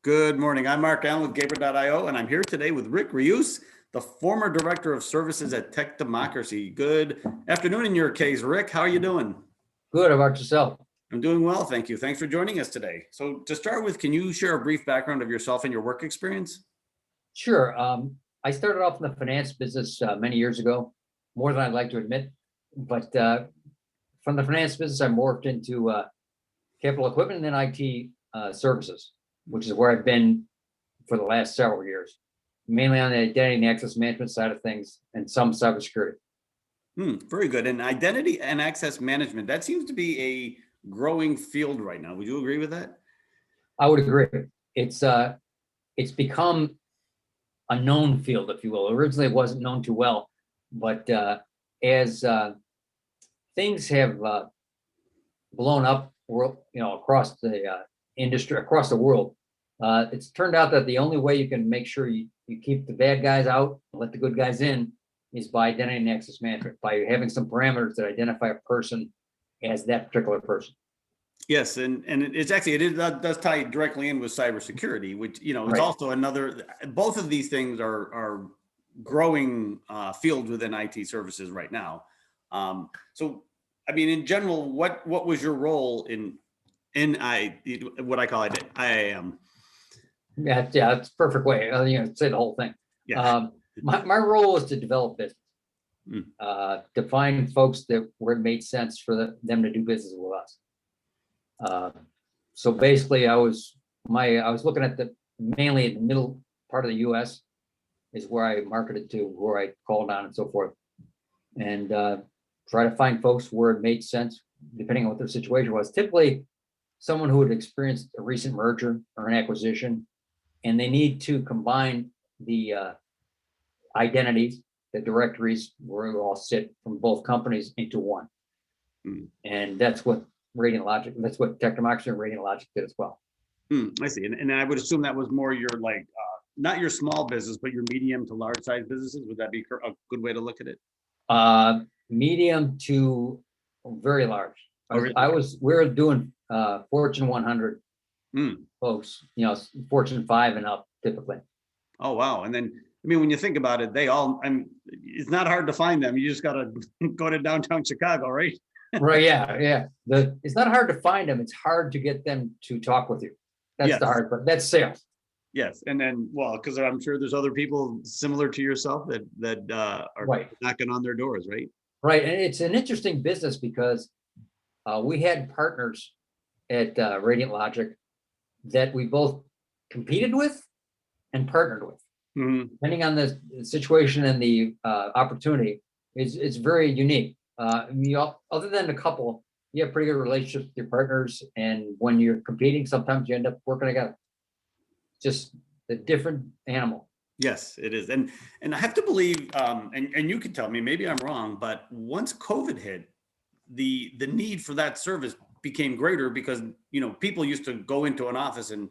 Good morning. I'm Mark Allen with Gaber.io, and I'm here today with Rick Rius, the former Director of Services at Tech Democracy. Good afternoon in your case, Rick. How are you doing? Good. How about yourself? I'm doing well, thank you. Thanks for joining us today. So to start with, can you share a brief background of yourself and your work experience? Sure. I started off in the finance business many years ago, more than I'd like to admit. But from the finance business, I morphed into capital equipment and then IT services, which is where I've been for the last several years, mainly on the identity and access management side of things and some cybersecurity. Very good. And identity and access management, that seems to be a growing field right now. Would you agree with that? I would agree. It's become a known field, if you will. Originally, it wasn't known too well, but as things have blown up, across the industry, across the world, it's turned out that the only way you can make sure you keep the bad guys out and let the good guys in is by identity and access management, by having some parameters that identify a person as that particular person. Yes, and it does tie directly in with cybersecurity, which is Right. also another. Both of these things are growing fields within IT services right now. So, I mean, in general, what was your role in what I call it IAM? Yeah, it's a perfect way. Say the whole thing. Yeah. My role was to develop business, Mm. to find folks where it made sense for them to do business with us. So basically, I was looking at mainly the middle part of the U.S. is where I marketed to, where I called on and so forth, and try to find folks where it made sense, depending on what their situation was. Typically, someone who had experienced a recent merger or an acquisition, and they need to combine the identities, the directories where we all sit from both companies into one. And that's what that's what Tech Democracy and Radiant Logic did as well. I see. And I would assume that was more your not your small business, but your medium to large size businesses. Would that be a good way to look at it? Medium to very large. We're doing Fortune 100 folks, Fortune 5 and up typically. Oh, wow. And then, I mean, when you think about it, it's not hard to find them. You just got to go to downtown Chicago, right? Right. Yeah. It's not hard to find them. It's hard to get them to talk with you. That's the hard part. That's sales. Yes. And then, well, because I'm sure there's other people similar to yourself that are knocking on their doors, right? Right. And it's an interesting business because we had partners at Radiant Logic that we both competed with and partnered with. Depending on the situation and the opportunity, it's very unique. Other than a couple, you have pretty good relationships with your partners, and when you're competing, sometimes you end up working together. Just a different animal. Yes, it is, and I have to believe, and you can tell me, maybe I'm wrong, but once COVID hit, the need for that service became greater because people used to go into an office and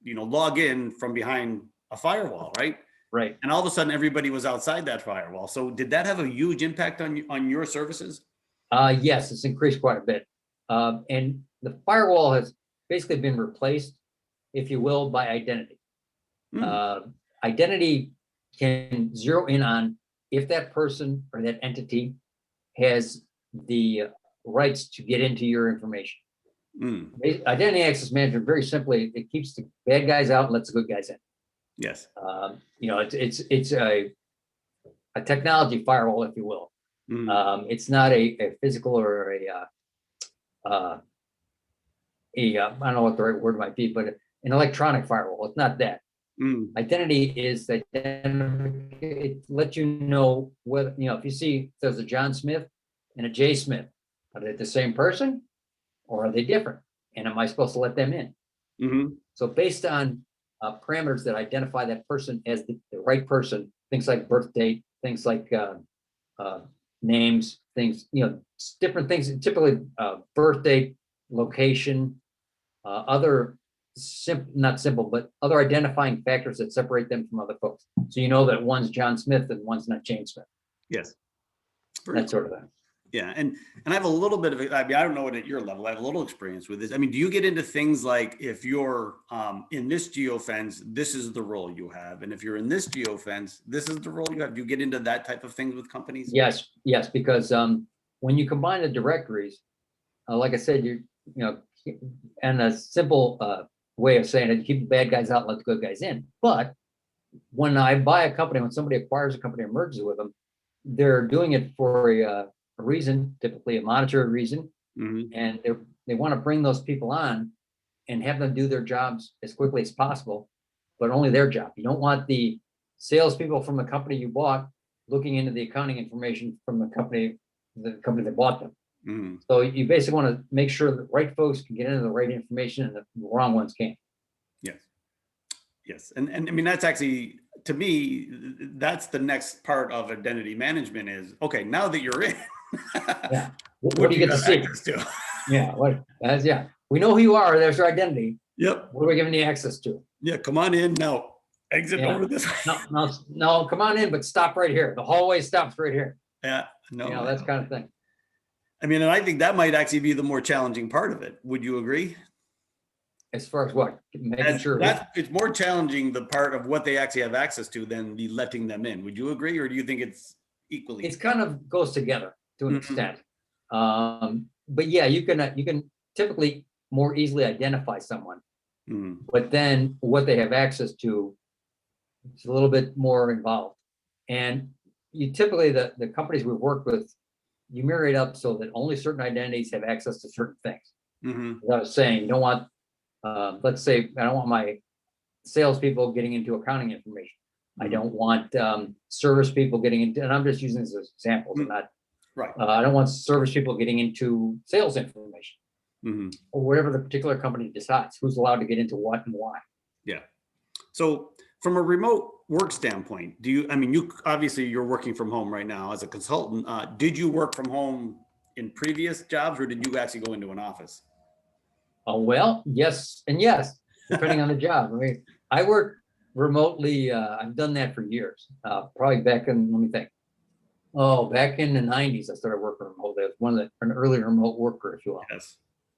log in from behind a firewall, right? Right. And all of a sudden, everybody was outside that firewall. So did that have a huge impact on your services? Yes, it's increased quite a bit. And the firewall has basically been replaced, if you will, by identity. Identity can zero in on if that person or that entity has the rights to get into your information. Identity access management, very simply, it keeps the bad guys out and lets the good guys in. Yes. It's a technology firewall, if you will. It's not a physical or I don't know what the right word might be, but an electronic firewall. It's not that. Identity is that it lets you know whether, if you see there's a John Smith and a Jay Smith, are they the same person or are they different? And am I supposed to let them in? So based on parameters that identify that person as the right person, things like birth date, things like names, things, different things, typically birth date, location, other not simple, but other identifying factors that separate them from other folks. So that one's John Smith and one's not James Smith. Yes. That sort of thing. Yeah, and I have a little bit of it. I mean, I don't know what at your level. I have a little experience with this. I mean, do you get into things like if you're in this geofence, this is the role you have, and if you're in this geofence, this is the role you have. Do you get into that type of things with companies? Yes, because when you combine the directories, like I said, you know, and a simple way of saying it, keep the bad guys out, let the good guys in. But when I buy a company, when somebody acquires a company or merges with them, they're doing it for a reason, typically a monetary reason, and they want to bring those people on and have them do their jobs as quickly as possible, but only their job. You don't want the salespeople from the company you bought looking into the accounting information from the company that bought them. So you basically want to make sure the right folks can get into the right information and the wrong ones can't. Yes. And I mean, that's actually, to me, that's the next part of identity management is, okay, now that you're in, Yeah. What do you get to see? To? Yeah. We know who you are. There's your identity. Yep. What are we giving you access to? Yeah. Come on in now. Exit over this way. No, come on in, but stop right here. The hallway stops right here. Yeah. No. That's kind of thing. I mean, and I think that might actually be the more challenging part of it. Would you agree? As far as what? Making sure it's more challenging, the part of what they actually have access to, than the letting them in. Would you agree, or do you think it's equally? It's kind of goes together to an extent. But yeah, you can typically more easily identify someone, but then what they have access to is a little bit more involved. And you typically, the companies we've worked with, you mirror it up so that only certain identities have access to certain things. As I was saying, you don't want, let's say, I don't want my salespeople getting into accounting information. I don't want service people getting into, and I'm just using this as examples. I'm not, right. I don't want service people getting into sales information, or whatever the particular company decides, who's allowed to get into what and why. Yeah. So from a remote work standpoint, I mean, you obviously you're working from home right now as a consultant. Did you work from home in previous jobs, or did you actually go into an office? Oh, well, yes and yes, depending on the job. I mean, I work remotely. I've done that for years. Probably back in, let me think. Oh, back in the 90s, I started working remotely. I was an early remote worker, if you will. Yes.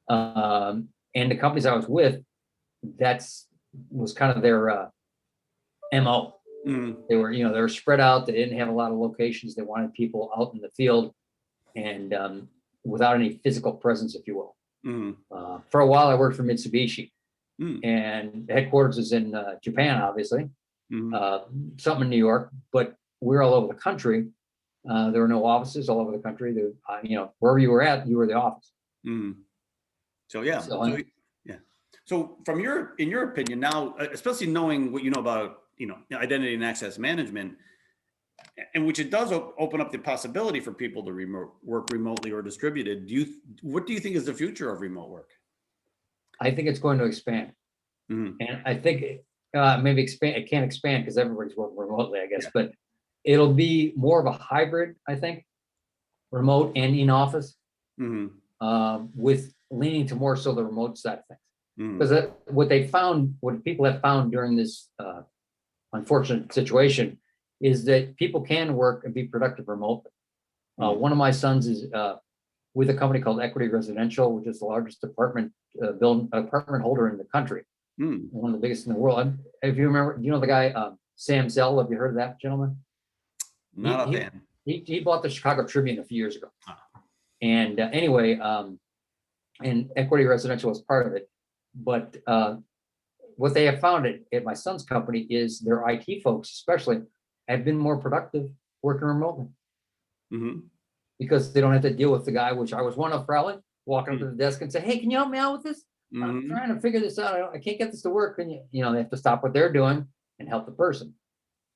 And the companies I was with, was kind of their MO. They were spread out. They didn't have a lot of locations. They wanted people out in the field and without any physical presence, if you will. For a while, I worked for Mitsubishi, and the headquarters is in Japan, obviously, something in New York, but we're all over the country. There were no offices all over the country. Wherever you were at, you were the office. So yeah. So in your opinion now, especially knowing what you know about identity and access management, and which it does open up the possibility for people to work remotely or distributed. What do you think is the future of remote work? I think it's going to expand, and I think maybe expand. It can't expand because everybody's working remotely, I guess, but it'll be more of a hybrid. I think remote and in office, with leaning to more so the remote side of things. Because what people have found during this unfortunate situation is that people can work and be productive remotely. One of my sons is with a company called Equity Residential, which is the largest apartment holder in the country, one of the biggest in the world. If you remember, the guy Sam Zell? Have you heard of that gentleman? Not a fan. He bought the Chicago Tribune a few years ago, and anyway, and Equity Residential was part of it. But what they have found at my son's company is their IT folks, especially, have been more productive working remotely, because they don't have to deal with the guy, which I was one of, probably walking up to the desk and say, "Hey, can you help me out with this? I'm trying to figure this out. I can't get this to work." And they have to stop what they're doing and help the person,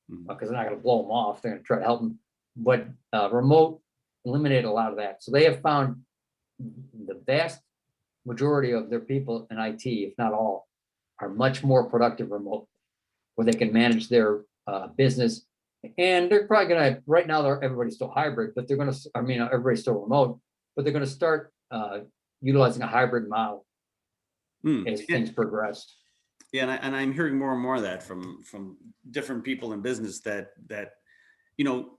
because they're not going to blow them off. They're going to try to help them. But remote eliminated a lot of that. So they have found the vast majority of their people in IT, if not all, are much more productive remote, where they can manage their business. And they're probably going to, right now, everybody's still hybrid, but they're going to, everybody's still remote, but they're going to start utilizing a hybrid model as things progress. Yeah, and I'm hearing more and more of that from different people in business that you know,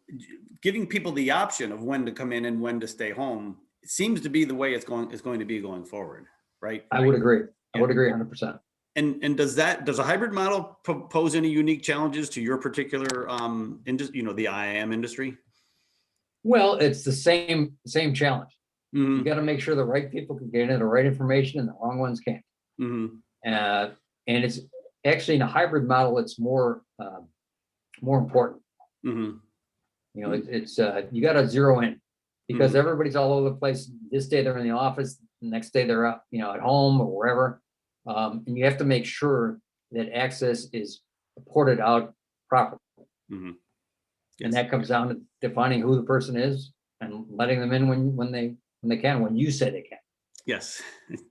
giving people the option of when to come in and when to stay home seems to be the way it's going to be going forward, right? I would agree. I would agree 100%. And does a hybrid model pose any unique challenges to your particular industry, you know, the IAM industry? Well, it's the same challenge. Mm-hmm. You got to make sure the right people can get in the right information and the wrong ones can't. Mm-hmm. And it's actually in a hybrid model, it's more important. Mm-hmm. You know, it's you got to zero in, because Mm-hmm. everybody's all over the place. This day they're in the office, the next day they're up, you know, at home or wherever. And you have to make sure that access is ported out properly. Mm-hmm. And Yes. that comes down to defining who the person is and letting them in when they can, when you say they can. Yes.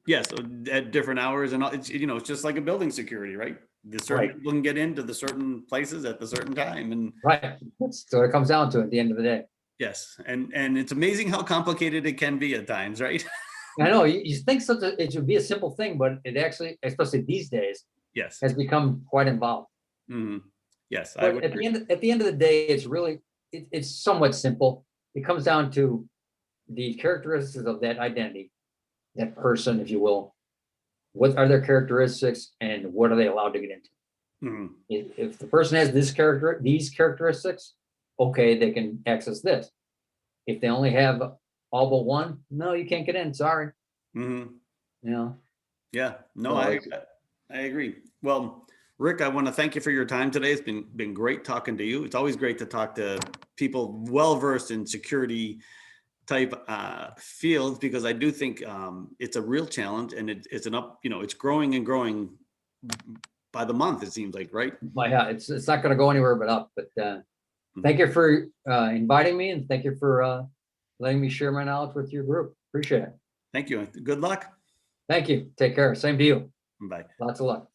Yes. At different hours and all, it's, you know, it's just like a building security, right? The certain Right. people can get into the certain places at the certain time, and Right. That's what it comes down to at the end of the day. yes, and it's amazing how complicated it can be at times, right? I know you think it should be a simple thing, but it actually, especially these days, Yes. has become quite involved. Mm-hmm. Yes, I But would at agree. the end of the day, it's really it's somewhat simple. It comes down to the characteristics of that identity, that person, if you will. What are their characteristics, and what are they allowed to get into? Mm-hmm. If the person has these characteristics, okay, they can access this. If they only have all but one, no, you can't get in. Sorry. Mm-hmm. You know. Yeah, no, So I agree. Well, Rick, I want to thank you for your time today. It's been great talking to you. It's always great to talk to people well versed in security type fields, because I do think it's a real challenge, and it's it's growing and growing by the month, it seems like, right? yeah, it's not going to go anywhere but up. But thank you for inviting me, and thank you for letting me share my knowledge with your group. Appreciate it. Thank you. Good luck. Thank you. Take care. Same to you. Bye. Lots of luck.